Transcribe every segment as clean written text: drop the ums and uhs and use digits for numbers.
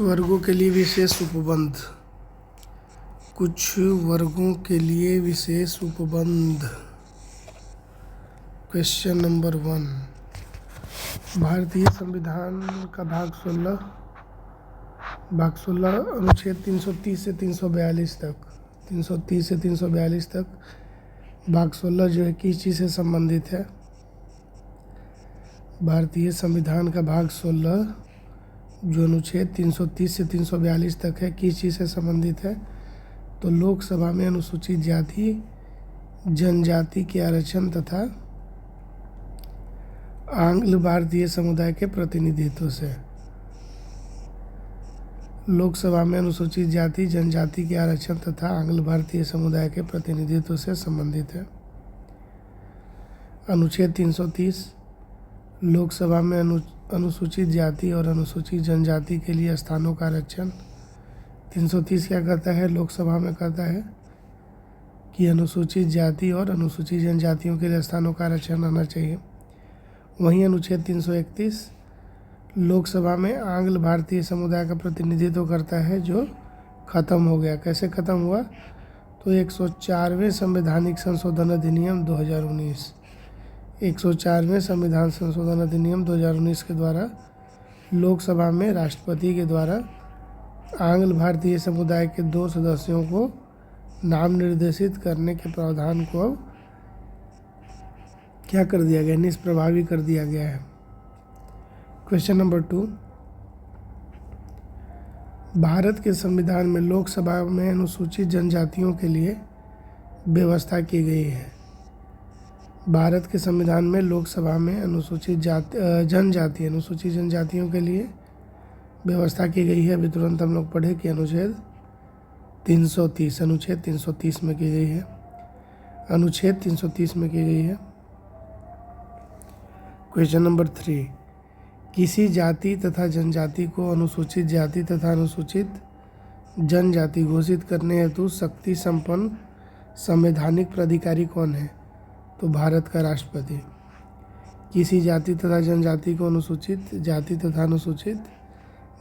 वर्गों के लिए विशेष उपबंध। कुछ वर्गों के लिए विशेष उपबंध। क्वेश्चन नंबर 1, भारतीय संविधान का भाग 16 अनुच्छेद 330 से 342 तक 330 से 342 तक भाग 16 जो है किस चीज़ से संबंधित है? भारतीय संविधान का भाग 16 जो अनुच्छेद 330 से 342 तक है किस चीज़ से संबंधित है? तो लोकसभा में अनुसूचित जाति जनजाति के आरक्षण तथा आंग्ल भारतीय समुदाय के प्रतिनिधित्व से। लोकसभा में अनुसूचित जाति जनजाति के आरक्षण तथा आंग्ल भारतीय समुदाय के प्रतिनिधित्व से संबंधित है। अनुच्छेद 330 लोकसभा में अनुसूचित जाति और अनुसूचित जनजाति के लिए स्थानों का आरक्षण। 330 क्या कहता है? लोकसभा में कहता है कि अनुसूचित जाति और अनुसूचित जनजातियों के लिए स्थानों का आरक्षण रहना चाहिए। वहीं अनुच्छेद 331 लोकसभा में आंग्ल भारतीय समुदाय का प्रतिनिधित्व करता है जो खत्म हो गया। कैसे खत्म हुआ? तो 104वें संवैधानिक संशोधन अधिनियम 2019 104वें संविधान संशोधन अधिनियम 2019 के द्वारा लोकसभा में राष्ट्रपति के द्वारा आंग्ल भारतीय समुदाय के 2 सदस्यों को नाम निर्देशित करने के प्रावधान को अब क्या कर दिया गया? निष्प्रभावी कर दिया गया है। क्वेश्चन नंबर 2, भारत के संविधान में लोकसभा में अनुसूचित जनजातियों के लिए व्यवस्था की गई है। भारत के संविधान में लोकसभा में अनुसूचित जनजातियों के लिए व्यवस्था की गई है। अभी तुरंत हम लोग पढ़े कि अनुच्छेद 330 में की गई है। अनुच्छेद 330 में की गई है। क्वेश्चन नंबर 3, किसी जाति तथा जनजाति को अनुसूचित जाति तथा अनुसूचित जनजाति घोषित करने हेतु शक्ति संपन्न संवैधानिक प्राधिकारी कौन है? तो भारत का राष्ट्रपति। किसी जाति तथा जनजाति को अनुसूचित जाति तथा अनुसूचित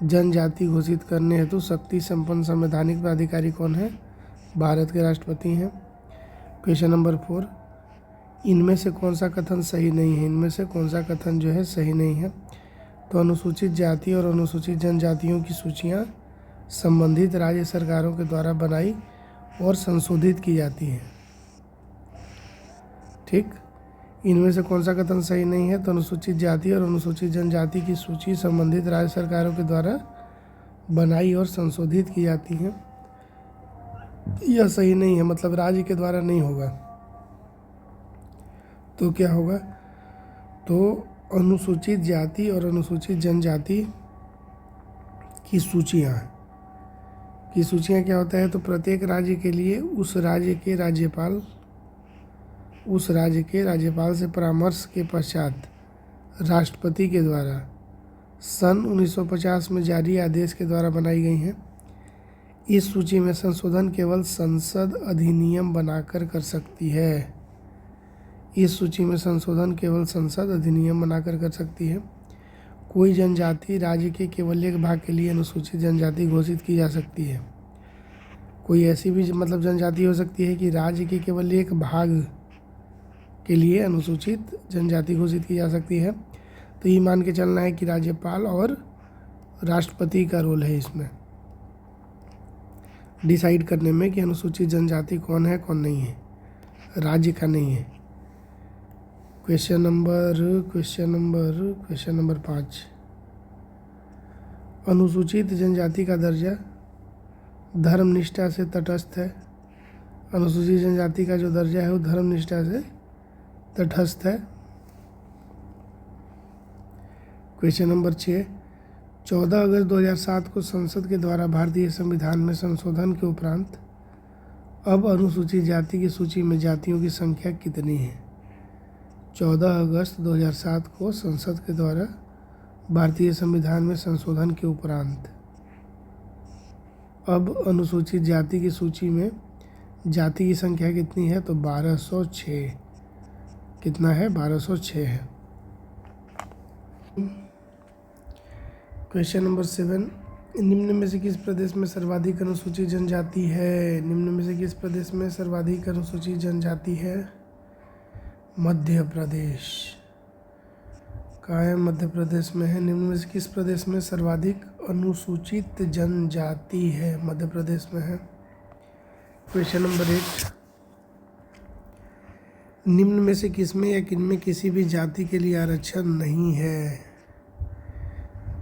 जनजाति घोषित करने हेतु शक्ति संपन्न संवैधानिक प्राधिकारी कौन है? भारत के राष्ट्रपति हैं। क्वेश्चन नंबर 4, इनमें से कौन सा कथन सही नहीं है? इनमें से कौन सा कथन जो है सही नहीं है? तो अनुसूचित जाति और अनुसूचित जनजातियों की सूचियां संबंधित राज्य सरकारों के द्वारा बनाई और संशोधित की जाती हैं। ठीक, इनमें से कौन सा कथन सही नहीं है? तो अनुसूचित जाति और अनुसूचित जनजाति की सूची संबंधित राज्य सरकारों के द्वारा बनाई और संशोधित की जाती हैं। यह सही नहीं है, मतलब राज्य के द्वारा नहीं होगा। तो क्या होगा? तो अनुसूचित जाति और अनुसूचित जनजाति की सूचियाँ क्या होता है? तो प्रत्येक राज्य के लिए उस राज्य के राज्यपाल से परामर्श के पश्चात राष्ट्रपति के द्वारा सन 1950 में जारी आदेश के द्वारा बनाई गई हैं। इस सूची में संशोधन केवल संसद अधिनियम बनाकर कर सकती है। इस सूची में संशोधन केवल संसद अधिनियम बनाकर कर सकती है। कोई जनजाति राज्य के केवल एक भाग के लिए अनुसूचित जनजाति घोषित की जा सकती है। कोई ऐसी भी जनजाति हो सकती है कि राज्य के केवल एक भाग के लिए अनुसूचित जनजाति घोषित की जा सकती है। तो ये मान के चलना है कि राज्यपाल और राष्ट्रपति का रोल है इसमें डिसाइड करने में कि अनुसूचित जनजाति कौन है कौन नहीं है, राज्य का नहीं है। क्वेश्चन नंबर 5, अनुसूचित जनजाति का दर्जा धर्मनिष्ठा से तटस्थ है। अनुसूचित जनजाति का जो दर्जा है वो धर्मनिष्ठा से तटस्थ है। क्वेश्चन नंबर 6, 14 अगस्त 2007 को संसद के द्वारा भारतीय संविधान में संशोधन के उपरांत अब अनुसूचित जाति की सूची में जातियों की संख्या कितनी है? 14 अगस्त 2007 को संसद के द्वारा भारतीय संविधान में संशोधन के उपरांत अब अनुसूचित जाति की सूची में जाति की संख्या कितनी है? तो 1206। कितना है? 1206 है। क्वेश्चन नंबर 7, निम्न में से किस प्रदेश में सर्वाधिक अनुसूचित जनजाति है? निम्न में से किस प्रदेश में सर्वाधिक अनुसूचित जनजाति है? मध्य प्रदेश। कहाँ है? मध्य प्रदेश में है। निम्न में से किस प्रदेश में सर्वाधिक अनुसूचित जनजाति है? मध्य प्रदेश में है। क्वेश्चन नंबर 8, निम्न में से किसमें या किनमें किसी भी जाति के लिए आरक्षण नहीं है?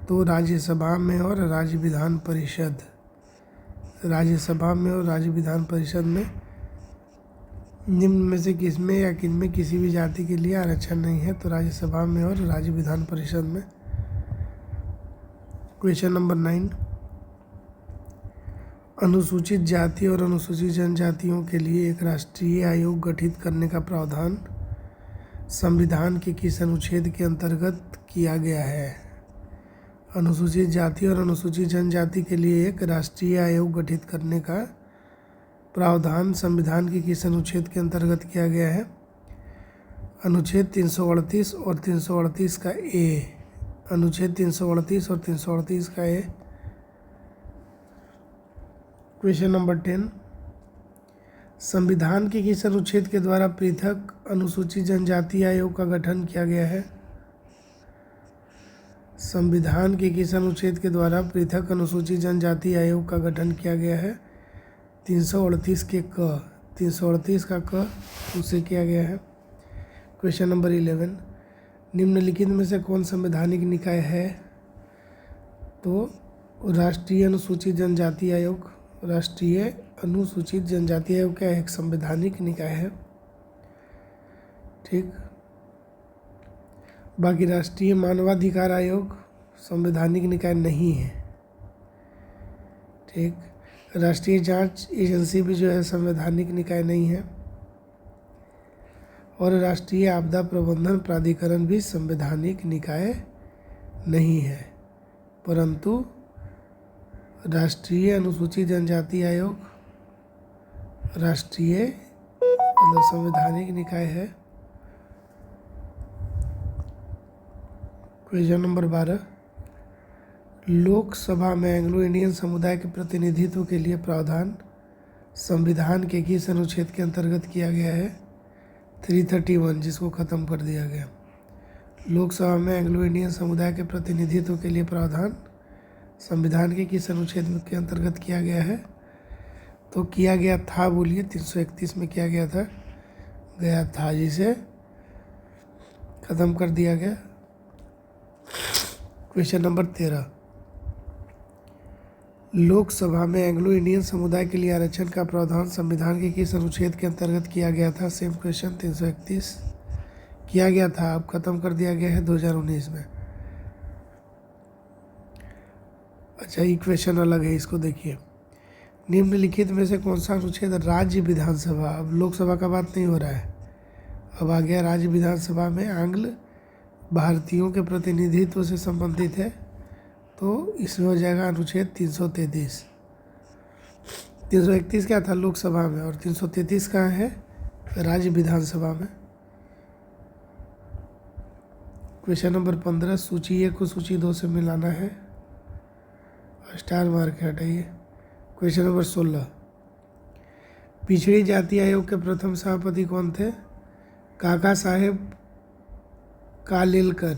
तो राज्यसभा में और राज्य विधान परिषद। राज्यसभा में और राज्य विधान परिषद में निम्न में से किसमें या किनमें किसी भी जाति के लिए आरक्षण नहीं है? तो राज्यसभा में और राज्य विधान परिषद में। क्वेश्चन नंबर 9, अनुसूचित जाति और अनुसूचित जनजातियों के लिए एक राष्ट्रीय आयोग गठित करने का प्रावधान संविधान के किस अनुच्छेद के अंतर्गत किया गया है? अनुसूचित जाति और अनुसूचित जनजाति के लिए एक राष्ट्रीय आयोग गठित करने का प्रावधान संविधान के किस अनुच्छेद के अंतर्गत किया गया है? अनुच्छेद 338 और 338 का ए। अनुच्छेद 338 और 338 का ए। क्वेश्चन नंबर 10, संविधान के किस अनुच्छेद के द्वारा पृथक अनुसूचित जनजाति आयोग का गठन किया गया है? संविधान के किस अनुच्छेद के द्वारा पृथक अनुसूचित जनजाति आयोग का गठन किया गया है? 338 के क। 338 का क उसे किया गया है। क्वेश्चन नंबर 11, निम्नलिखित में से कौन संवैधानिक निकाय है? तो राष्ट्रीय अनुसूचित जनजाति आयोग। राष्ट्रीय अनुसूचित जनजाति आयोग क्या एक संवैधानिक निकाय है। ठीक। बाकी राष्ट्रीय मानवाधिकार आयोग संवैधानिक निकाय नहीं है। ठीक। राष्ट्रीय जांच एजेंसी भी जो है संवैधानिक निकाय नहीं है। और राष्ट्रीय आपदा प्रबंधन प्राधिकरण भी संवैधानिक निकाय नहीं है, परंतु राष्ट्रीय अनुसूचित जनजाति आयोग राष्ट्रीय मतलब संवैधानिक निकाय है। क्वेश्चन नंबर 12, लोकसभा में एंग्लो इंडियन समुदाय के प्रतिनिधित्व के लिए प्रावधान संविधान के किस अनुच्छेद के अंतर्गत किया गया है? 331, जिसको ख़त्म कर दिया गया। लोकसभा में एंग्लो इंडियन समुदाय के प्रतिनिधित्व के लिए प्रावधान संविधान के किस अनुच्छेद के अंतर्गत किया गया है? तो किया गया था, बोलिए 331 में किया गया था, जिसे ख़त्म कर दिया गया। क्वेश्चन नंबर 13, लोकसभा में एंग्लो इंडियन समुदाय के लिए आरक्षण का प्रावधान संविधान के किस अनुच्छेद के अंतर्गत किया गया था? सेम क्वेश्चन 331 किया गया था, अब ख़त्म कर दिया गया है 2019 में। अच्छा, ये क्वेश्चन अलग है, इसको देखिए। निम्नलिखित में से कौन सा अनुच्छेद राज्य विधानसभा, अब लोकसभा का बात नहीं हो रहा है, अब आ गया राज्य विधानसभा में आंग्ल भारतीयों के प्रतिनिधित्व से संबंधित है, तो इसमें हो जाएगा अनुच्छेद 333। 331 क्या था? लोकसभा में, और 333 कहाँ है? राज्य विधानसभा में। क्वेश्चन नंबर 15, सूची 1 को सूची 2 से मिलाना है, स्टार मार्क हटाइए। क्वेश्चन नंबर 16, पिछड़ी जाति आयोग के प्रथम सभापति कौन थे? काका साहेब कालेलकर।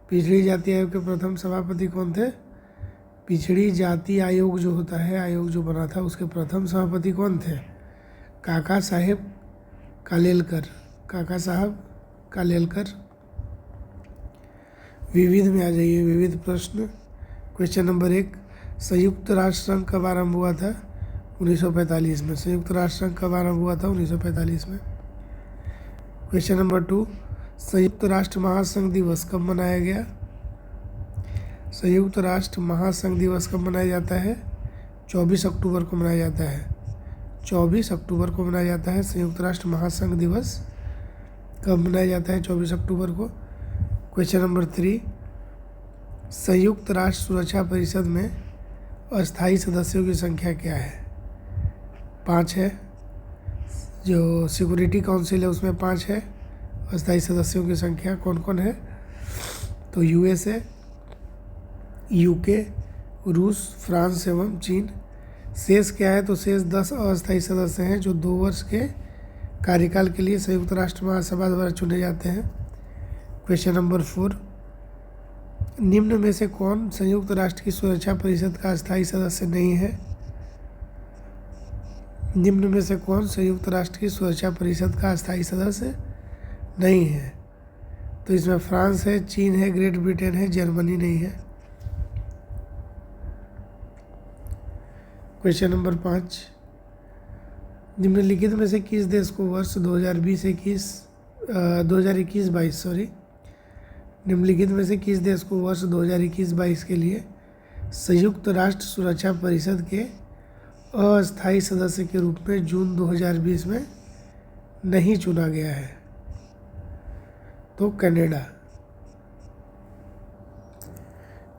पिछड़ी जाति आयोग के प्रथम सभापति कौन थे? पिछड़ी जाति आयोग जो होता है, आयोग जो बना था, उसके प्रथम सभापति कौन थे? काका साहेब कालेलकर। काका साहब कालेलकर। विविध में आ जाइए, विविध प्रश्न। क्वेश्चन नंबर 1, संयुक्त राष्ट्र संघ कब आरंभ हुआ था? 1945 में। संयुक्त राष्ट्र संघ कब आरंभ हुआ था? 1945 में। क्वेश्चन नंबर 2, संयुक्त राष्ट्र महासंघ दिवस कब मनाया गया? संयुक्त राष्ट्र महासंघ दिवस कब मनाया जाता है? 24 अक्टूबर को मनाया जाता है। 24 अक्टूबर को मनाया जाता है संयुक्त राष्ट्र महासंघ दिवस। कब मनाया जाता है? 24 अक्टूबर को। क्वेश्चन नंबर 3, संयुक्त राष्ट्र सुरक्षा परिषद में अस्थायी सदस्यों की संख्या क्या है? 5 है। जो सिक्योरिटी काउंसिल है उसमें 5 है। अस्थायी सदस्यों की संख्या कौन कौन है? तो यूएसए, यूके, रूस, फ्रांस एवं चीन। शेष क्या है? तो शेष 10 अस्थायी सदस्य हैं जो 2 वर्ष के कार्यकाल के लिए संयुक्त राष्ट्र महासभा द्वारा चुने जाते हैं। क्वेश्चन नंबर 4, निम्न में से कौन संयुक्त राष्ट्र की सुरक्षा परिषद का अस्थायी सदस्य नहीं है? निम्न में से कौन संयुक्त राष्ट्र की सुरक्षा परिषद का अस्थायी सदस्य नहीं है? तो इसमें फ्रांस है, चीन है, ग्रेट ब्रिटेन है, जर्मनी नहीं है। क्वेश्चन नंबर 5, निम्नलिखित में से किस देश को वर्ष 2021-22 निम्नलिखित में से किस देश को वर्ष 2021-22 के लिए संयुक्त राष्ट्र सुरक्षा परिषद के अस्थायी सदस्य के रूप में जून 2020 में नहीं चुना गया है? तो कनाडा।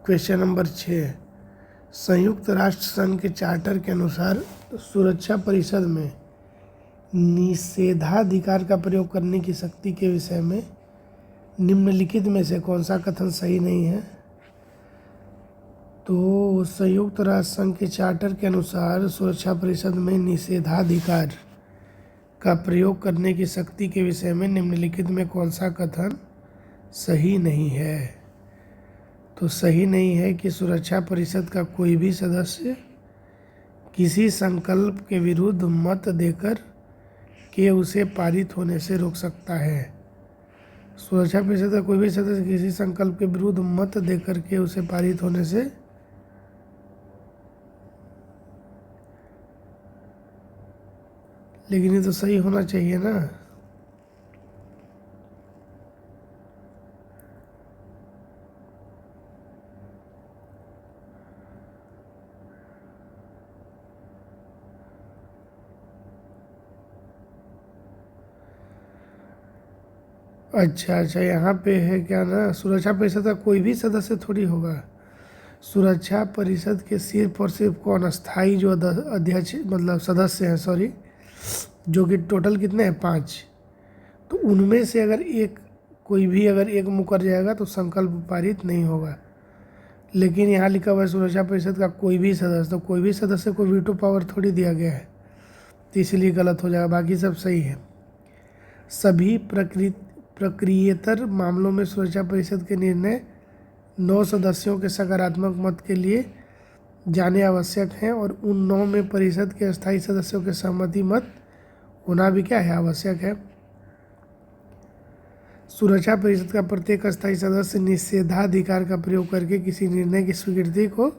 क्वेश्चन नंबर 6, संयुक्त राष्ट्र संघ के चार्टर के अनुसार सुरक्षा परिषद में निषेधाधिकार का प्रयोग करने की शक्ति के विषय में निम्नलिखित में से कौन सा कथन सही नहीं है? तो संयुक्त राष्ट्र संघ के चार्टर के अनुसार सुरक्षा परिषद में निषेधाधिकार का प्रयोग करने की शक्ति के विषय में निम्नलिखित में कौन सा कथन सही नहीं है? तो सही नहीं है कि सुरक्षा परिषद का कोई भी सदस्य किसी संकल्प के विरुद्ध मत देकर के उसे पारित होने से रोक सकता है। सुरक्षा परिषद का कोई भी सदस्य किसी संकल्प के विरुद्ध मत देकर के उसे पारित होने से लेकिन ये तो सही होना चाहिए ना। अच्छा, यहाँ पे है क्या ना, सुरक्षा परिषद का कोई भी सदस्य थोड़ी होगा। सुरक्षा परिषद के सिर्फ और सिर्फ कौन? अस्थाई जो अध्यक्ष मतलब सदस्य हैं, सॉरी, जो कि टोटल कितने हैं? 5। तो उनमें से अगर एक मुकर जाएगा तो संकल्प पारित नहीं होगा। लेकिन यहाँ लिखा हुआ है सुरक्षा परिषद का कोई भी सदस्य, तो कोई भी सदस्य को वीटो पावर थोड़ी दिया गया है, तो इसलिए गलत हो जाएगा। बाकी सब सही है। सभी प्रक्रियेतर मामलों में सुरक्षा परिषद के निर्णय 9 सदस्यों के सकारात्मक मत के लिए जाने आवश्यक हैं और उन 9 में परिषद के अस्थायी सदस्यों के सहमति मत होना भी क्या है? आवश्यक है। सुरक्षा परिषद का प्रत्येक अस्थायी सदस्य निषेधाधिकार का प्रयोग करके किसी निर्णय की स्वीकृति को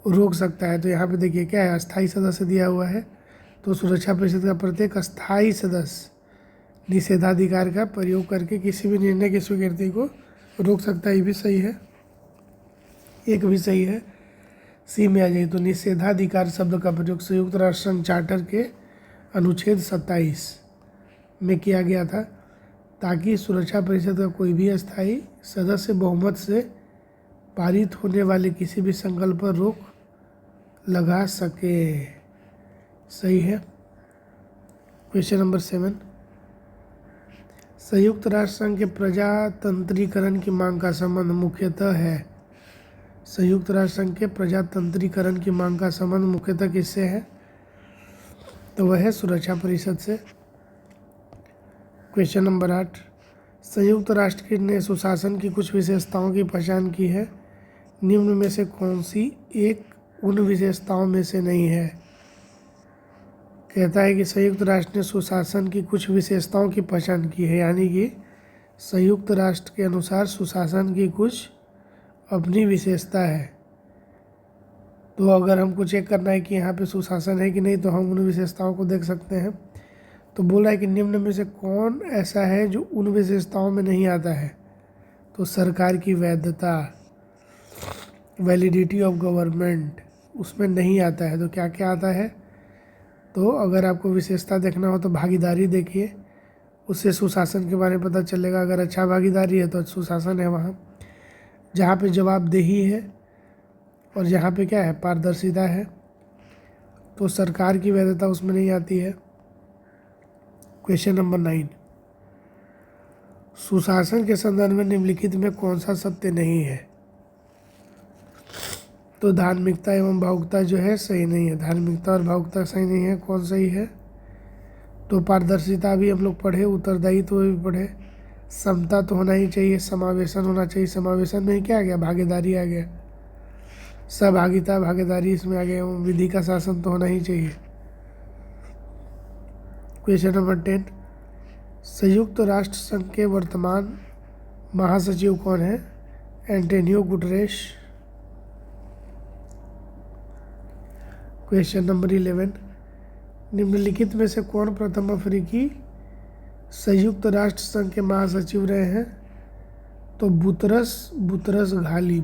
रोक सकता है। तो यहाँ पे देखिए क्या है? अस्थायी सदस्य दिया हुआ है, तो सुरक्षा परिषद का प्रत्येक अस्थायी सदस्य निषेधाधिकार का प्रयोग करके किसी भी निर्णय की स्वीकृति को रोक सकता है। ये भी सही है, एक भी सही है। सी में आ जाइए, तो निषेधाधिकार शब्द का प्रयोग संयुक्त राष्ट्र संघ चार्टर के अनुच्छेद 27 में किया गया था ताकि सुरक्षा परिषद का कोई भी अस्थायी सदस्य बहुमत से पारित होने वाले किसी भी संकल्प पर रोक लगा सके। सही है। क्वेश्चन नंबर 7, संयुक्त राष्ट्र संघ के प्रजातंत्रीकरण की मांग का संबंध मुख्यतः है। संयुक्त राष्ट्र संघ के प्रजातंत्रीकरण की मांग का संबंध मुख्यतः किससे है? तो वह है सुरक्षा परिषद से। क्वेश्चन नंबर 8, संयुक्त राष्ट्र ने सुशासन की कुछ विशेषताओं की पहचान की है, निम्न में से कौन सी एक उन विशेषताओं में से नहीं है? कहता है कि संयुक्त राष्ट्र ने सुशासन की कुछ विशेषताओं की पहचान की है, यानी कि संयुक्त राष्ट्र के अनुसार सुशासन की कुछ अपनी विशेषता है। तो अगर हमको चेक करना है कि यहाँ पे सुशासन है कि नहीं, तो हम उन विशेषताओं को देख सकते हैं। तो बोल रहा है कि निम्न में से कौन ऐसा है जो उन विशेषताओं में नहीं आता है? तो सरकार की वैधता, वैलिडिटी ऑफ गवर्नमेंट, उसमें नहीं आता है। तो क्या क्या आता है? तो अगर आपको विशेषता देखना हो तो भागीदारी देखिए, उससे सुशासन के बारे में पता चलेगा। अगर अच्छा भागीदारी है तो सुशासन है वहाँ। जहाँ पे जवाबदेही है और जहाँ पे क्या है? पारदर्शिता है, तो सरकार की वैधता उसमें नहीं आती है। क्वेश्चन नंबर 9, सुशासन के संदर्भ में निम्नलिखित में कौन सा सत्य नहीं है? तो धार्मिकता एवं भावुकता जो है सही नहीं है, धार्मिकता और भावुकता सही नहीं है। कौन सही है? तो पारदर्शिता भी हम लोग पढ़े, उत्तरदायित्व भी पढ़े, समता तो होना ही चाहिए, समावेशन होना चाहिए। समावेशन में क्या आ गया? भागीदारी आ गया, सहभागिता भागीदारी इसमें आ गया। विधि का शासन तो होना ही चाहिए। क्वेश्चन नंबर 10, संयुक्त राष्ट्र संघ के वर्तमान महासचिव कौन है? Antonio Guterres. क्वेश्चन नंबर 11, निम्नलिखित में से कौन प्रथम अफ्रीकी संयुक्त राष्ट्र संघ के महासचिव रहे हैं? तो बुतरस घाली।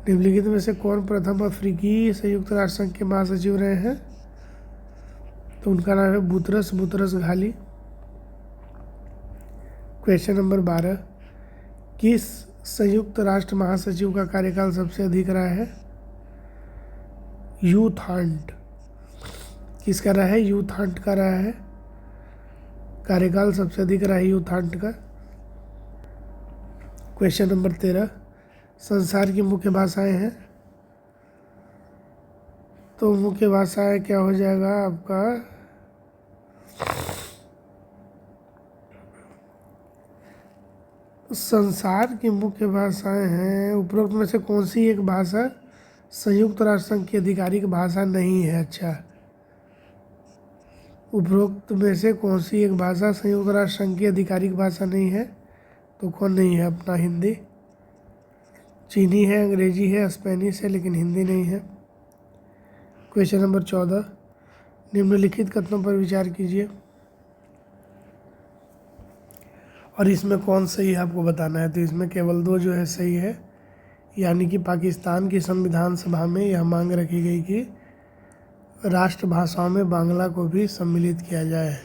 निम्नलिखित में से कौन प्रथम अफ्रीकी संयुक्त राष्ट्र संघ के महासचिव रहे हैं? तो उनका नाम है बुतरस घाली। क्वेश्चन नंबर 12, किस संयुक्त राष्ट्र महासचिव का कार्यकाल सबसे अधिक रहा है? Youth Hunt. किसका रहा है? यूथ हंट का रहा है, कार्यकाल सबसे अधिक रहा है यूथ हंट का। क्वेश्चन नंबर 13, संसार की मुख्य भाषाएं हैं। तो मुख्य भाषाएं क्या हो जाएगा आपका? संसार की मुख्य भाषाएं हैं, उपरोक्त में से कौन सी एक भाषा संयुक्त राष्ट्र संघ की आधिकारिक भाषा नहीं है? अच्छा, उपरोक्त में से कौन सी एक भाषा संयुक्त राष्ट्र संघ की आधिकारिक भाषा नहीं है? तो कौन नहीं है? अपना हिंदी। चीनी है, अंग्रेजी है, स्पेनिश है, लेकिन हिंदी नहीं है। क्वेश्चन नंबर 14, निम्नलिखित कथनों पर विचार कीजिए और इसमें कौन सही है आपको बताना है। तो इसमें केवल 2 जो है सही है, यानी कि पाकिस्तान की संविधान सभा में यह मांग रखी गई कि राष्ट्रभाषाओं में बांग्ला को भी सम्मिलित किया जाए।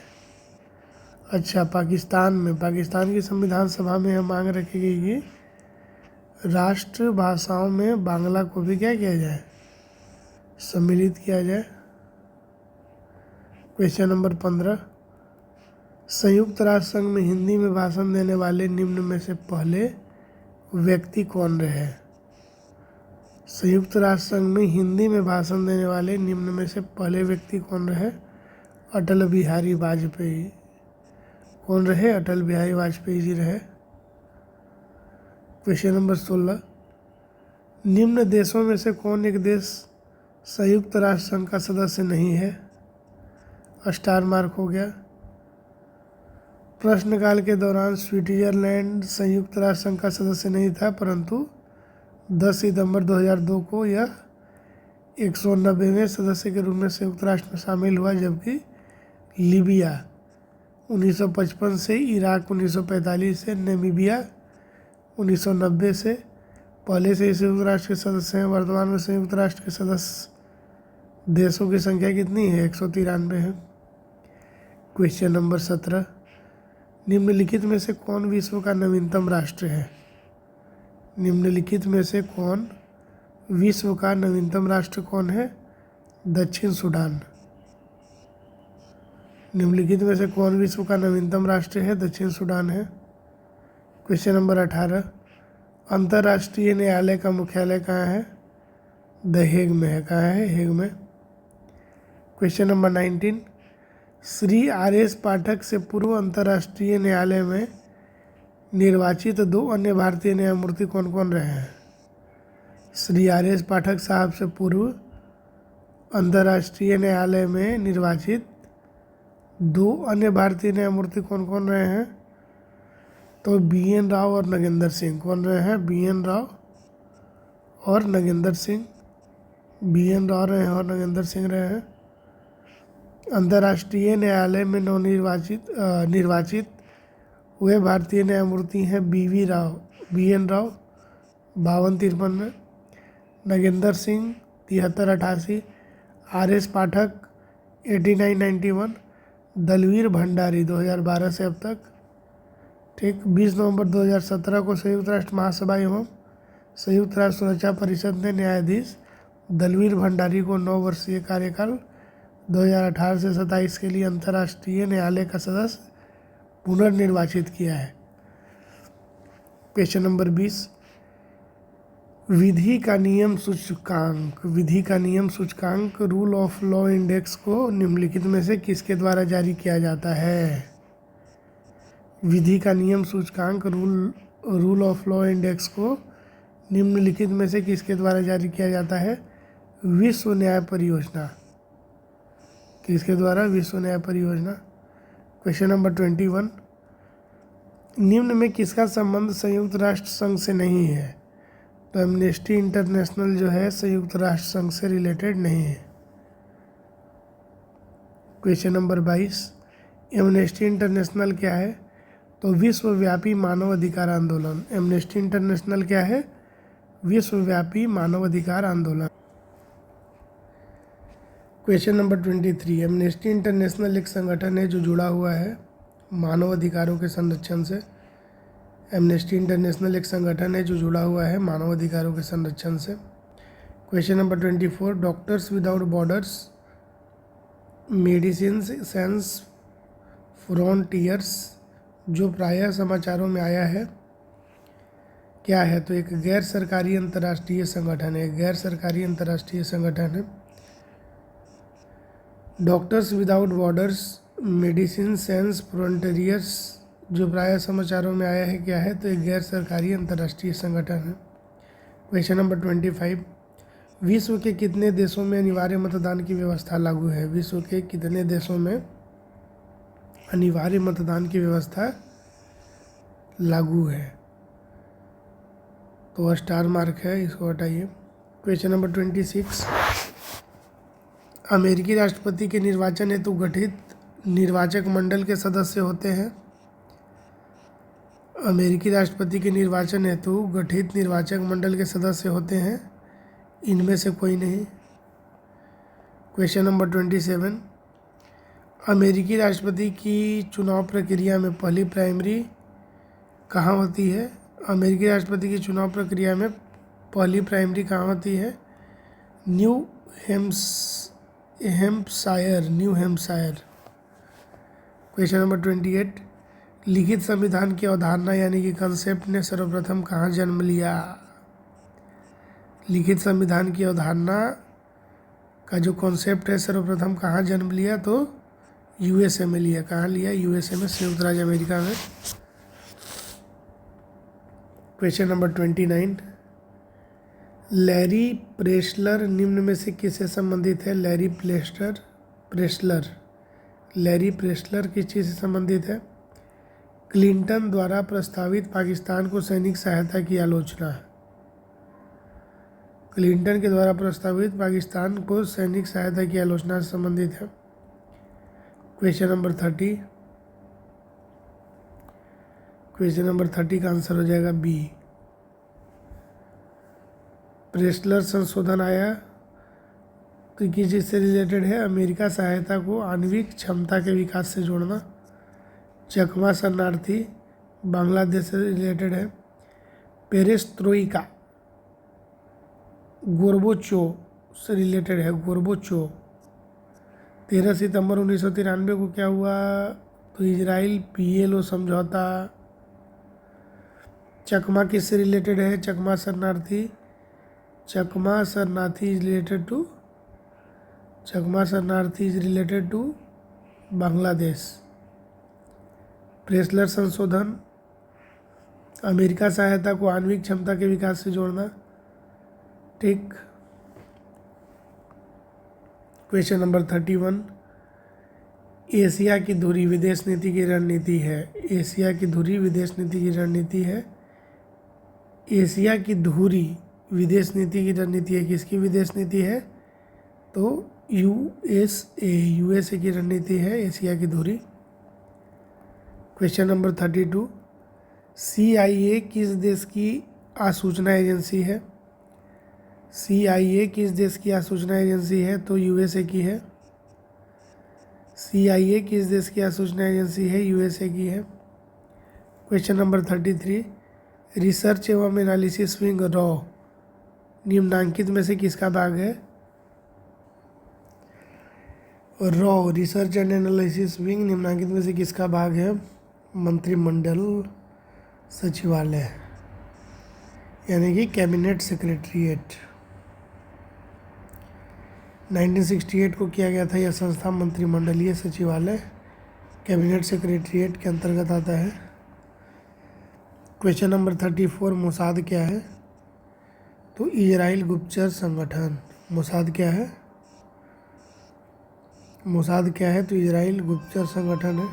अच्छा, पाकिस्तान की संविधान सभा में यह मांग रखी गई कि राष्ट्रभाषाओं में बांग्ला को भी क्या किया जाए? सम्मिलित किया जाए। क्वेश्चन नंबर 15, संयुक्त राष्ट्र संघ में हिंदी में भाषण देने वाले निम्न में से पहले व्यक्ति कौन रहे? संयुक्त राष्ट्र संघ में हिंदी में भाषण देने वाले निम्न में से पहले व्यक्ति कौन रहे? अटल बिहारी वाजपेयी। कौन रहे? अटल बिहारी वाजपेयी जी रहे। क्वेश्चन नंबर 16, निम्न देशों में से कौन एक देश संयुक्त राष्ट्र संघ का सदस्य नहीं है? स्टार मार्क हो गया। प्रश्नकाल के दौरान स्विट्जरलैंड संयुक्त राष्ट्र संघ का सदस्य नहीं था, परंतु 10 सितंबर 2002 को यह 190वें सदस्य के रूप में संयुक्त राष्ट्र में शामिल हुआ, जबकि लीबिया 1955 से, इराक 1945 से, नामीबिया 1990 से पहले से ही संयुक्त राष्ट्र के सदस्य हैं। वर्तमान में संयुक्त राष्ट्र के सदस्य देशों की संख्या कितनी है? 193 है। क्वेश्चन नंबर 17, निम्नलिखित में से कौन विश्व का नवीनतम राष्ट्र है? निम्नलिखित में से कौन विश्व का नवीनतम राष्ट्र कौन है? दक्षिण सूडान। निम्नलिखित में से कौन विश्व का नवीनतम राष्ट्र है? दक्षिण सूडान है। क्वेश्चन नंबर 18, अंतर्राष्ट्रीय न्यायालय का मुख्यालय कहाँ है? द हेग में है। कहाँ है? हेग में। क्वेश्चन नंबर 19, श्री आर.एस. पाठक से पूर्व अंतर्राष्ट्रीय न्यायालय में निर्वाचित 2 अन्य भारतीय न्यायमूर्ति कौन कौन रहे हैं? श्री आर.एस. पाठक साहब से पूर्व अंतर्राष्ट्रीय न्यायालय में निर्वाचित 2 अन्य भारतीय न्यायमूर्ति कौन कौन रहे हैं? तो बी.एन. राव और नगेंद्र सिंह। कौन रहे हैं? बी.एन. राव और नगेंद्र सिंह। बी.एन. राव रहे हैं और नगेंद्र सिंह रहे हैं। अंतर्राष्ट्रीय न्यायालय में निर्वाचित हुए भारतीय न्यायमूर्ति हैं बी.एन. राव 52-53 में, नगेंद्र सिंह 73-88, आर.एस. पाठक 89-91, दलवीर भंडारी 2012 से अब तक। ठीक, 20 नवंबर 2017 को संयुक्त राष्ट्र महासभा एवं संयुक्त राष्ट्र सुरक्षा परिषद ने न्यायाधीश दलवीर भंडारी को 9 वर्षीय कार्यकाल 2018 से 27 के लिए अंतर्राष्ट्रीय न्यायालय का सदस्य पुनर्निर्वाचित किया है। क्वेश्चन नंबर 20, विधि का नियम सूचकांक, विधि का नियम सूचकांक रूल ऑफ लॉ इंडेक्स को निम्नलिखित में से किसके द्वारा जारी किया जाता है? विधि का नियम सूचकांक रूल ऑफ लॉ इंडेक्स को निम्नलिखित में से किसके द्वारा जारी किया जाता है? विश्व न्याय परियोजना। किसके द्वारा? विश्व न्याय परियोजना। क्वेश्चन नंबर 21, निम्न में किसका संबंध संयुक्त राष्ट्र संघ से नहीं है? तो एमनेस्टी इंटरनेशनल जो है संयुक्त राष्ट्र संघ से रिलेटेड नहीं है। क्वेश्चन नंबर 22, एमनेस्टी इंटरनेशनल क्या है? तो विश्वव्यापी मानव अधिकार आंदोलन। एमनेस्टी इंटरनेशनल क्या है? विश्वव्यापी मानव अधिकार आंदोलन। क्वेश्चन नंबर 23, एमनेस्टी इंटरनेशनल एक संगठन है जो जुड़ा हुआ है मानव अधिकारों के संरक्षण से। एमनेस्टी इंटरनेशनल एक संगठन है जो जुड़ा हुआ है मानव अधिकारों के संरक्षण से। Question number 24, Doctors Without Borders Medecins Sans Frontieres जो प्रायः समाचारों में आया है क्या है? तो एक गैर सरकारी अंतर्राष्ट्रीय संगठन है, गैर सरकारी अंतर्राष्ट्रीय संगठन है। Doctors Without Borders Medecins Sans Frontieres जो प्रायः समाचारों में आया है क्या है? तो एक गैर सरकारी अंतर्राष्ट्रीय संगठन है। क्वेश्चन नंबर 25, विश्व के कितने देशों में अनिवार्य मतदान की व्यवस्था लागू है? विश्व के कितने देशों में अनिवार्य मतदान की व्यवस्था लागू है? तो स्टार मार्क है, इसको हटाइए। क्वेश्चन नंबर 26, अमेरिकी राष्ट्रपति के निर्वाचन हेतु गठित निर्वाचक मंडल के सदस्य होते हैं? अमेरिकी राष्ट्रपति के निर्वाचन हेतु गठित निर्वाचक मंडल के सदस्य होते हैं? इनमें से कोई नहीं। क्वेश्चन नंबर 27, अमेरिकी राष्ट्रपति की चुनाव प्रक्रिया में पहली प्राइमरी कहाँ होती है? अमेरिकी राष्ट्रपति की चुनाव प्रक्रिया में पहली प्राइमरी कहाँ होती है? New Hampshire. क्वेश्चन नंबर 28, लिखित संविधान की अवधारणा यानी कि कंसेप्ट ने सर्वप्रथम कहाँ जन्म लिया? लिखित संविधान की अवधारणा का जो कॉन्सेप्ट है सर्वप्रथम कहाँ जन्म लिया? तो यूएसए में लिया। कहाँ लिया? यूएसए में, संयुक्त राज्य अमेरिका में। क्वेश्चन नंबर 29, लैरी प्रेस्लर निम्न में से किससे संबंधित है? लैरी प्रेस्लर किस चीज़ से संबंधित है? क्लिंटन द्वारा प्रस्तावित पाकिस्तान को सैनिक सहायता की आलोचना। क्लिंटन के द्वारा प्रस्तावित पाकिस्तान को सैनिक सहायता की आलोचना से संबंधित है। क्वेश्चन नंबर 30, क्वेश्चन नंबर 30 का आंसर हो जाएगा बी। प्रेस्लर संशोधन आया तो किस चीज़ से रिलेटेड है? अमेरिका सहायता को आणविक क्षमता के विकास से जोड़ना। चकमा शरणार्थी बांग्लादेश से रिलेटेड है। पेरेस्ट्रोइका गोर्बोचो से रिलेटेड है। गोर्बोचो 13 सितंबर 1993 को क्या हुआ? तो इजराइल PLO समझौता। चकमा किससे रिलेटेड है? चकमा शरणार्थी इज रिलेटेड टू बांग्लादेश। प्रेस्लर संशोधन अमेरिका सहायता को आणविक क्षमता के विकास से जोड़ना। ठीक। क्वेश्चन नंबर 31, एशिया की धुरी विदेश नीति की रणनीति है। एशिया की धुरी विदेश नीति की रणनीति है। एशिया की धुरी विदेश नीति की रणनीति है। किसकी विदेश नीति है? तो यूएसए की रणनीति है एशिया की धुरी। क्वेश्चन नंबर 32, CIA किस देश की आसूचना एजेंसी है? CIA किस देश की आसूचना एजेंसी है? तो यूएसए की है। CIA किस देश की आसूचना एजेंसी है? यूएसए की है। क्वेश्चन नंबर 33, रिसर्च एवं एनालिसिस विंग रॉ निम्नांकित में से किसका भाग है? Raw research and analysis wing निम्नांकित में से किसका भाग है? मंत्रिमंडल सचिवालय। यानी कि कैबिनेट सेक्रेटरीट। 1968 को किया गया था यह संस्था मंत्रिमंडलीय सचिवालय कैबिनेट सेक्रेटरीट के अंतर्गत आता है। क्वेश्चन नंबर 34, मोसाद क्या है? तो इजराइल गुप्तचर संगठन। मोसाद क्या है? मोसाद क्या है? तो इजराइल गुप्तचर संगठन है।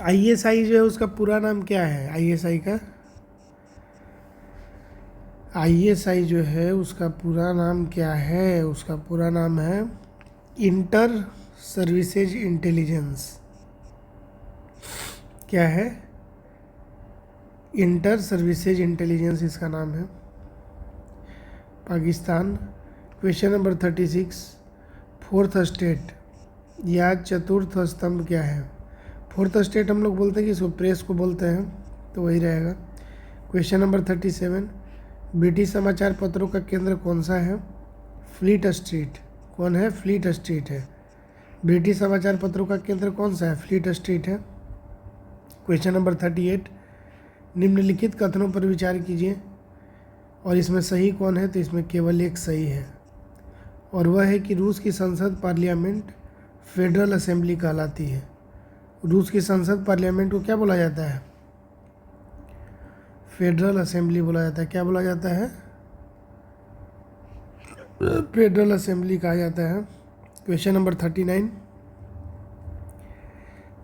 आईएसआई जो है उसका पूरा नाम क्या है? आईएसआई जो है उसका पूरा नाम क्या है? उसका पूरा नाम है इंटर सर्विसेज इंटेलिजेंस। क्या है? इंटर सर्विसेज इंटेलिजेंस इसका नाम है। Pakistan. Question number 36, fourth state या चतुर्थ स्तंभ क्या है? फोर्थ स्टेट हम लोग बोलते हैं कि इसको प्रेस को बोलते हैं, तो वही रहेगा। क्वेश्चन नंबर 37, ब्रिटिश समाचार पत्रों का केंद्र कौन सा है? Fleet street. कौन है? फ्लीट स्ट्रीट है। ब्रिटिश समाचार पत्रों का केंद्र कौन सा है? फ्लीट स्ट्रीट है। क्वेश्चन नंबर 38, निम्नलिखित कथनों पर विचार कीजिए और इसमें सही कौन है? तो इसमें केवल एक सही है, और वह है कि रूस की संसद पार्लियामेंट फेडरल असेंबली कहलाती है। रूस की संसद पार्लियामेंट को क्या बोला जाता है? फेडरल असेंबली बोला जाता है। क्या बोला जाता है? फेडरल असेंबली कहा जाता है। क्वेश्चन नंबर 39,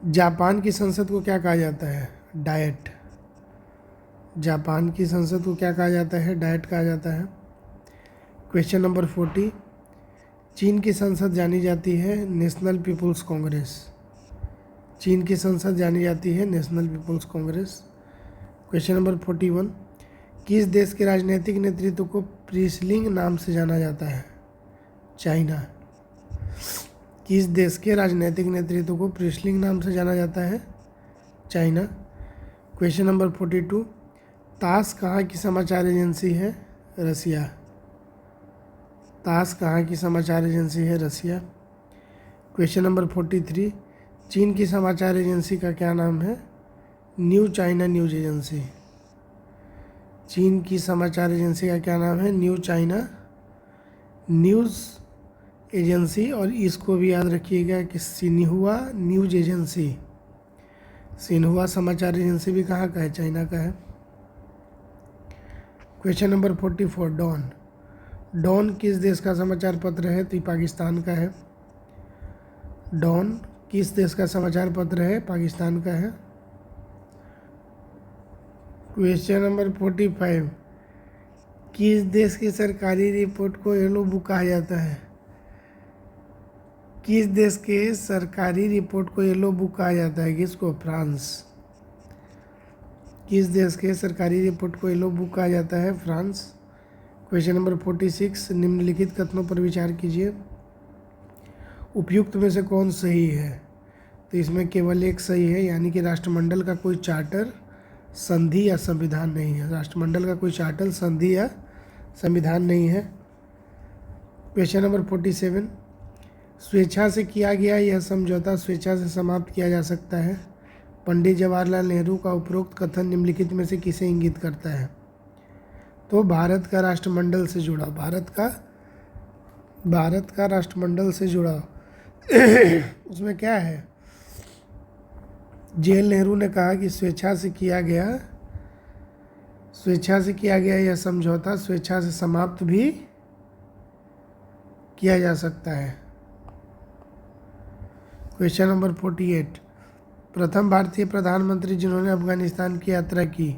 जापान की संसद को क्या कहा जाता है? डायट। जापान की संसद को क्या कहा जाता है? डायट कहा जाता है। क्वेश्चन नंबर 40, चीन की संसद जानी जाती है नेशनल पीपुल्स कांग्रेस। चीन की संसद जानी जाती है National People's Congress. Question number 41, किस देश के राजनीतिक नेतृत्व को प्रीसलिंग नाम से जाना जाता है? चाइना। किस देश के राजनीतिक नेतृत्व को प्रीसलिंग नाम से जाना जाता है? चाइना। क्वेश्चन नंबर 42, तास कहाँ की समाचार एजेंसी है? रसिया। तास कहाँ की समाचार एजेंसी है? रसिया। क्वेश्चन नंबर 43, चीन की समाचार एजेंसी का क्या नाम है? New China news agency. चीन की समाचार एजेंसी का क्या नाम है? New China news agency. और इसको भी याद रखिएगा कि सिन्हुआ न्यूज एजेंसी, सिन्हुआ समाचार एजेंसी भी कहाँ का है? चाइना का है। Question number 44, don. डॉन किस देश का समाचार पत्र है? तो ये पाकिस्तान का है। डॉन किस देश का समाचार पत्र है? पाकिस्तान का है। क्वेश्चन नंबर 45, किस देश की सरकारी रिपोर्ट को येलो बुक कहा जाता है? किस देश के सरकारी रिपोर्ट को येलो बुक कहा जाता है? किसको? फ्रांस। किस देश के सरकारी रिपोर्ट को येलो बुक कहा जाता है? फ्रांस। क्वेश्चन नंबर 46, निम्नलिखित कथनों पर विचार कीजिए, उपयुक्त में से कौन सही है? तो इसमें केवल एक सही है, यानी कि राष्ट्रमंडल का कोई चार्टर, संधि या संविधान नहीं है। राष्ट्रमंडल का कोई चार्टर, संधि या संविधान नहीं है। क्वेश्चन नंबर 47, स्वेच्छा से किया गया यह समझौता स्वेच्छा से समाप्त किया जा सकता है। पंडित जवाहरलाल नेहरू का उपरोक्त कथन निम्नलिखित में से किसे इंगित करता है? तो भारत का राष्ट्रमंडल से जुड़ा, भारत का राष्ट्रमंडल से जुड़ा उसमें क्या है? जेएल नेहरू ने कहा कि स्वेच्छा से किया गया यह समझौता स्वेच्छा से समाप्त भी किया जा सकता है। क्वेश्चन नंबर 48, प्रथम भारतीय प्रधानमंत्री जिन्होंने अफगानिस्तान की यात्रा की?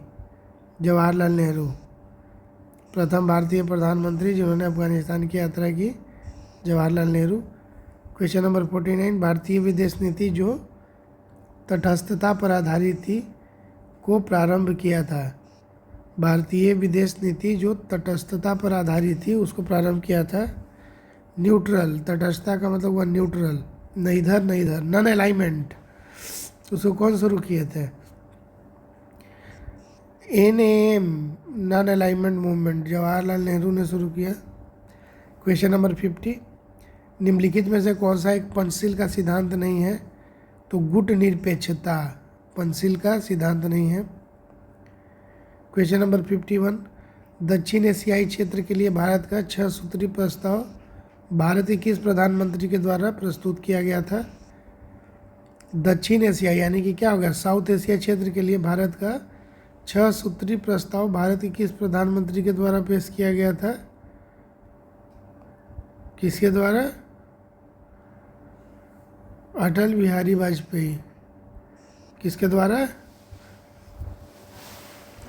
जवाहरलाल नेहरू। प्रथम भारतीय प्रधानमंत्री जिन्होंने अफगानिस्तान की यात्रा की? जवाहरलाल नेहरू। क्वेश्चन नंबर 49, भारतीय विदेश नीति जो तटस्थता पर आधारित थी को प्रारंभ किया था? भारतीय विदेश नीति जो तटस्थता पर आधारित थी उसको प्रारंभ किया था न्यूट्रल। तटस्थता का मतलब हुआ न्यूट्रल, न इधर न इधर, नॉन अलाइनमेंट। उसको कौन शुरू किए थे? NAM, non alignment movement, Jawaharlal Nehru ने शुरू किया। क्वेश्चन नंबर 50, निम्नलिखित में से कौन सा एक पंचशील का सिद्धांत नहीं है? तो गुट निरपेक्षता पंचशील का सिद्धांत नहीं है। क्वेश्चन नंबर 51, दक्षिण एशियाई क्षेत्र के लिए भारत का 6 सूत्री प्रस्ताव भारत के किस प्रधानमंत्री के द्वारा प्रस्तुत किया गया था? दक्षिण एशिया यानी कि क्या होगा, साउथ एशिया क्षेत्र के लिए भारत का 6 सूत्री प्रस्ताव भारत के किस प्रधानमंत्री के द्वारा पेश किया गया था? किसके द्वारा? अटल बिहारी वाजपेयी। किसके द्वारा?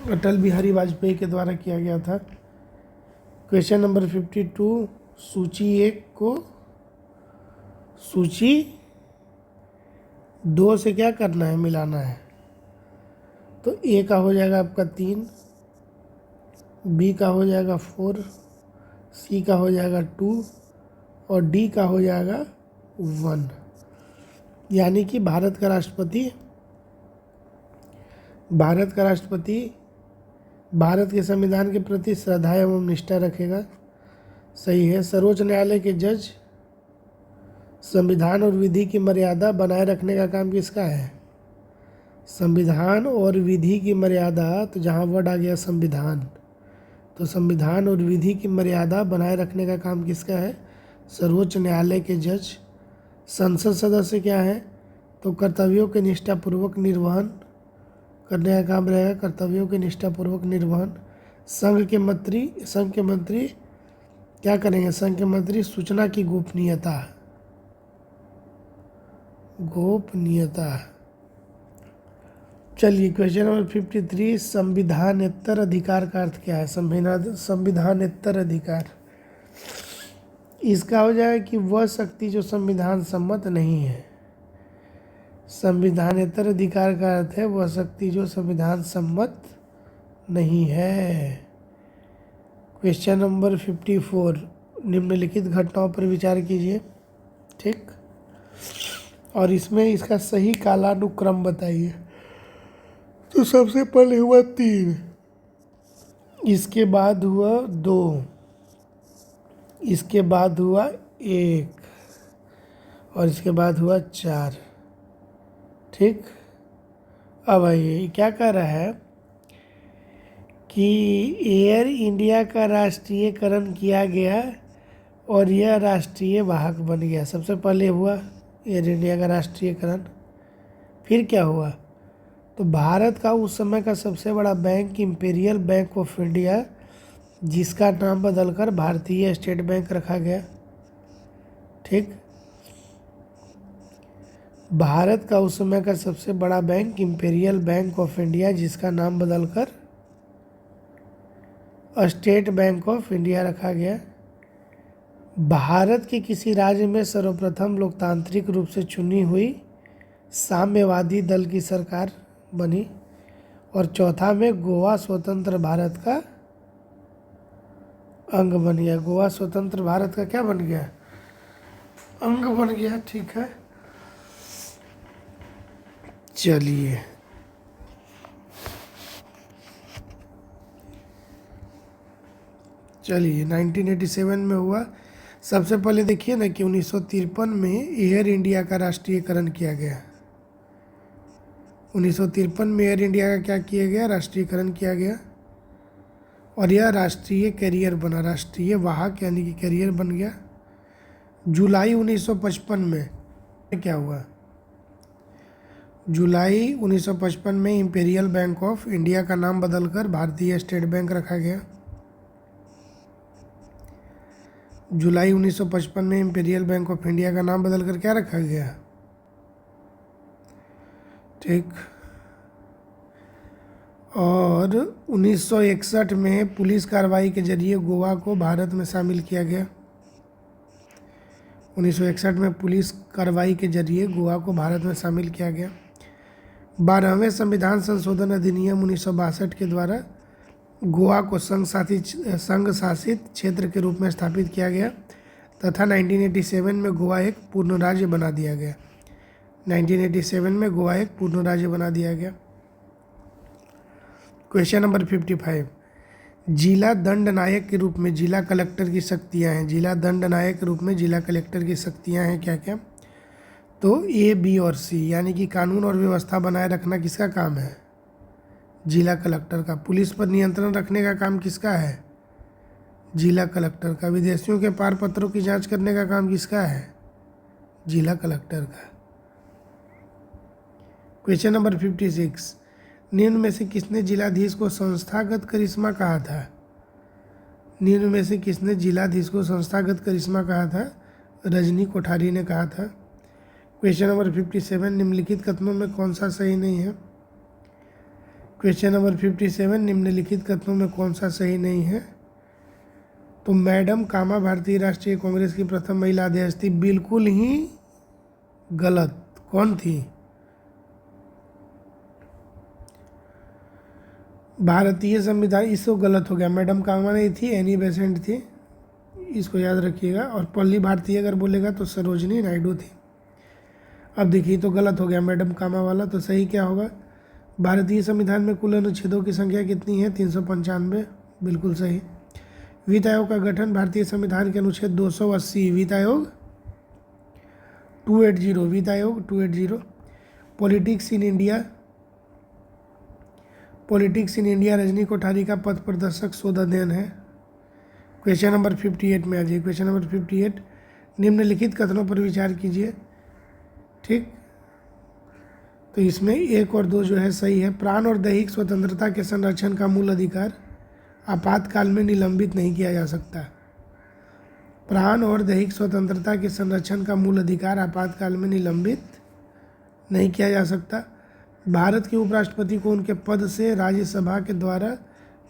अटल बिहारी वाजपेयी के द्वारा किया गया था। क्वेश्चन नंबर 52, सूची 1 को सूची 2 से क्या करना है, मिलाना है। तो ए का हो जाएगा आपका 3, बी का हो जाएगा 4, सी का हो जाएगा 2 और डी का हो जाएगा 1। यानी कि भारत का राष्ट्रपति भारत के संविधान के प्रति श्रद्धा एवं निष्ठा रखेगा। सही है। सर्वोच्च न्यायालय के जज संविधान और विधि की मर्यादा बनाए रखने का काम किसका है? संविधान और विधि की मर्यादा, तो जहाँ वर्ड आ गया संविधान, तो संविधान और विधि की मर्यादा बनाए रखने का काम किसका है? सर्वोच्च न्यायालय के जज। संसद सदस्य क्या है? तो कर्तव्यों के निष्ठापूर्वक निर्वहन करने का काम रहेगा, कर्तव्यों के निष्ठापूर्वक निर्वहन। संघ के मंत्री क्या करेंगे? संघ के मंत्री सूचना की गोपनीयता। चलिए क्वेश्चन नंबर 53, संविधानेतर अधिकार का अर्थ क्या है? संविधानेतर अधिकार, इसका हो जाएगा कि वह शक्ति जो संविधान सम्मत नहीं है। संविधानेतर अधिकार का अर्थ है वह शक्ति जो संविधान सम्मत नहीं है। क्वेश्चन नंबर 54, निम्नलिखित घटनाओं पर विचार कीजिए। ठीक, और इसमें इसका सही कालानुक्रम बताइए। तो सबसे पहले हुआ 3, इसके बाद हुआ 2, इसके बाद हुआ 1 और इसके बाद हुआ 4। ठीक, अब ये क्या कह रहा है कि एयर इंडिया का राष्ट्रीयकरण किया गया और यह राष्ट्रीय वाहक बन गया। सबसे पहले हुआ एयर इंडिया का राष्ट्रीयकरण, फिर क्या हुआ? तो भारत का उस समय का सबसे बड़ा bank imperial bank of India, जिसका नाम बदलकर भारतीय स्टेट बैंक रखा गया। ठीक, भारत का उस समय का सबसे बड़ा bank imperial bank of India, जिसका नाम बदलकर स्टेट बैंक ऑफ इंडिया रखा गया। भारत के किसी राज्य में सर्वप्रथम लोकतांत्रिक रूप से चुनी हुई साम्यवादी दल की सरकार बनी। और चौथा में गोवा स्वतंत्र भारत का अंग बन गया। गोवा स्वतंत्र भारत का क्या बन गया? अंग बन गया। ठीक है, चलिए 1987 में हुआ। सबसे पहले देखिए ना कि 1953 में एयर इंडिया का राष्ट्रीयकरण किया गया। 1953 में एयर इंडिया का क्या किया गया? राष्ट्रीयकरण किया गया और यह राष्ट्रीय कैरियर बना, राष्ट्रीय वाहक यानी कि कैरियर बन गया। जुलाई 1955 में क्या हुआ? जुलाई 1955 में इंपीरियल बैंक ऑफ इंडिया का नाम बदलकर भारतीय स्टेट बैंक रखा गया। जुलाई 1955 में इंपीरियल बैंक ऑफ इंडिया का नाम बदलकर क्या रखा गया? ठीक, और 1961 में पुलिस कार्रवाई के जरिए गोवा को भारत में शामिल किया गया। 1961 में पुलिस कार्रवाई के जरिए गोवा को भारत में शामिल किया गया। 12वें संविधान संशोधन अधिनियम 1962 के द्वारा गोवा को संघ शासित क्षेत्र के रूप में स्थापित किया गया तथा 1987 में गोवा एक पूर्ण राज्य बना दिया गया। 1987 में गोवा एक पूर्ण राज्य बना दिया गया। क्वेश्चन नंबर 55, जिला दंड नायक के रूप में जिला कलेक्टर की शक्तियाँ हैं। जिला दंड नायक के रूप में जिला कलेक्टर की शक्तियाँ हैं क्या क्या? तो ए, बी और सी, यानी कि कानून और व्यवस्था बनाए रखना किसका काम है? जिला कलेक्टर का। पुलिस पर नियंत्रण रखने का काम किसका है? जिला कलेक्टर का। विदेशियों के पार पत्रों की जांच करने का काम किसका है? जिला कलेक्टर का। क्वेश्चन नंबर 56, निम्न में से किसने जिलाधीश को संस्थागत करिश्मा कहा था? निम्न में से किसने जिलाधीश को संस्थागत करिश्मा कहा था? रजनी कोठारी ने कहा था। क्वेश्चन नंबर 57, निम्नलिखित कथनों में कौन सा सही नहीं है? क्वेश्चन नंबर 57, निम्नलिखित कथनों में कौन सा सही नहीं है? तो मैडम कामा भारतीय राष्ट्रीय कांग्रेस की प्रथम महिला अध्यक्ष थी, बिल्कुल ही गलत। कौन थी? भारतीय संविधान, इसको गलत हो गया। मैडम कामा नहीं थी, एनी बेसेंट थी, इसको याद रखिएगा। और पल्ली भारतीय अगर बोलेगा तो सरोजनी नायडू थी। अब देखिए तो गलत हो गया मैडम कामा वाला, तो सही क्या होगा? भारतीय संविधान में कुल अनुच्छेदों की संख्या कितनी है? 395, बिल्कुल सही। वित्त आयोग का गठन भारतीय संविधान के अनुच्छेद 280, वित्त आयोग 280, वित्त आयोग 280। Politics in India, politics in India Rajni Kothari का पथ प्रदर्शक शोध अध्ययन है। क्वेश्चन नंबर 58 में आ जाइए। क्वेश्चन नंबर 58, निम्नलिखित कथनों पर विचार कीजिए। ठीक, तो इसमें 1 और 2 जो है सही है। प्राण और दैहिक स्वतंत्रता के संरक्षण का मूल अधिकार आपातकाल में निलंबित नहीं किया जा सकता। प्राण और दैहिक स्वतंत्रता के संरक्षण का मूल अधिकार आपातकाल में निलंबित नहीं किया जा सकता। भारत के उपराष्ट्रपति को उनके पद से राज्यसभा के द्वारा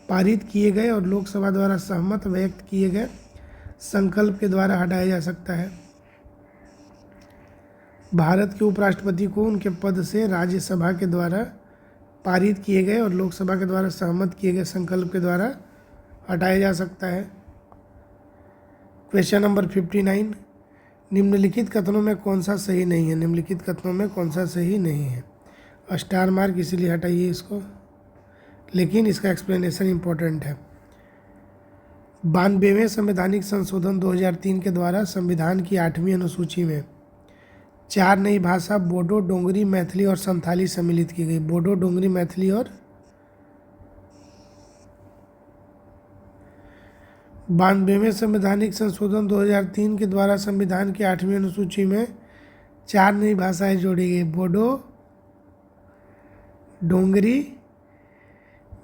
पारित किए गए और लोकसभा द्वारा सहमत व्यक्त किए गए संकल्प के द्वारा हटाया जा सकता है। भारत के उपराष्ट्रपति को उनके पद से राज्यसभा के द्वारा पारित किए गए और लोकसभा के द्वारा सहमत किए गए संकल्प के द्वारा हटाया जा सकता है। क्वेश्चन नंबर 59, निम्नलिखित कथनों में कौन सा सही नहीं है? निम्नलिखित कथनों में कौन सा सही नहीं है? स्टार मार्क इसीलिए हटाइए इसको, लेकिन इसका एक्सप्लेनेशन इम्पोर्टेंट है। 92वें संवैधानिक संशोधन 2003 के द्वारा संविधान की 8वीं अनुसूची में 4 नई भाषा बोडो, डोंगरी, मैथिली और संथाली सम्मिलित की गई। बोडो, डोंगरी, मैथिली और 92वें संवैधानिक संशोधन 2003 के द्वारा संविधान की 8वीं अनुसूची में 4 नई भाषाएं जोड़ी गई। बोडो, डोंगरी,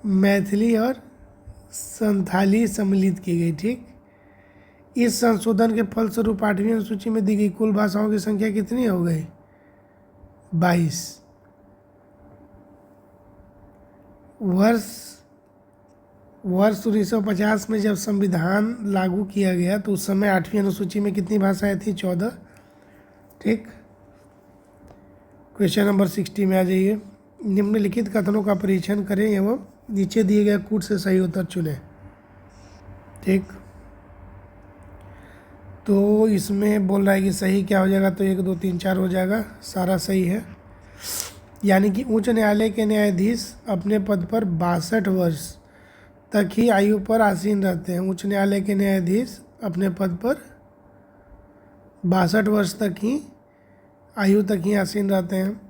मैथिली और संथाली सम्मिलित की गई। ठीक, इस संशोधन के फलस्वरूप 8वीं अनुसूची में दी गई कुल भाषाओं की संख्या कितनी हो गई? 22। वर्ष 1950 में जब संविधान लागू किया गया तो उस समय 8वीं अनुसूची में कितनी भाषाएं थी? 14। ठीक, क्वेश्चन नंबर 60 में आ जाइए। निम्नलिखित कथनों का परीक्षण करें एवं नीचे दिए गए कूट से सही उत्तर चुनें। ठीक, तो इसमें बोल रहा है कि सही क्या हो जाएगा? तो 1 2 3 4 हो जाएगा, सारा सही है। यानी कि उच्च न्यायालय के न्यायाधीश अपने पद पर 62 वर्ष तक ही आयु पर आसीन रहते हैं। उच्च न्यायालय के न्यायाधीश अपने पद पर 62 वर्ष तक ही आयु तक ही आसीन रहते हैं।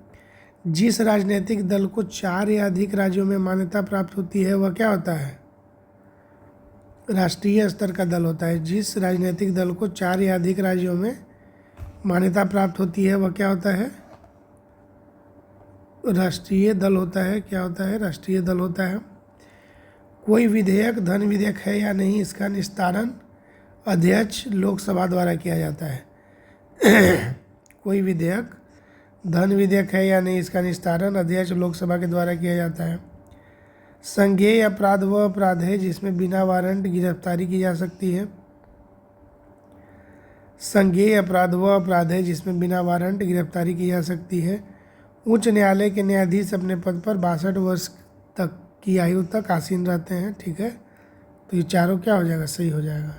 जिस राजनीतिक दल को 4 या अधिक राज्यों में मान्यता प्राप्त होती है वह क्या होता है? राष्ट्रीय स्तर का दल होता है। जिस राजनीतिक दल को 4 या अधिक राज्यों में मान्यता प्राप्त होती है वह क्या होता है? राष्ट्रीय दल होता है। क्या होता है? राष्ट्रीय दल होता है। कोई विधेयक धन विधेयक है या नहीं, इसका निस्तारण अध्यक्ष लोकसभा द्वारा किया जाता है। कोई विधेयक धन विधेयक है या नहीं, इसका निस्तारण अध्यक्ष लोकसभा के द्वारा किया जाता है। संज्ञेय अपराध वह अपराध है जिसमें बिना वारंट गिरफ्तारी की जा सकती है। संज्ञेय अपराध वह अपराध है जिसमें बिना वारंट गिरफ्तारी की जा सकती है। उच्च न्यायालय के न्यायाधीश अपने पद पर 62 वर्ष तक की आयु तक आसीन रहते हैं। ठीक है, तो ये चारों क्या हो जाएगा? सही हो जाएगा।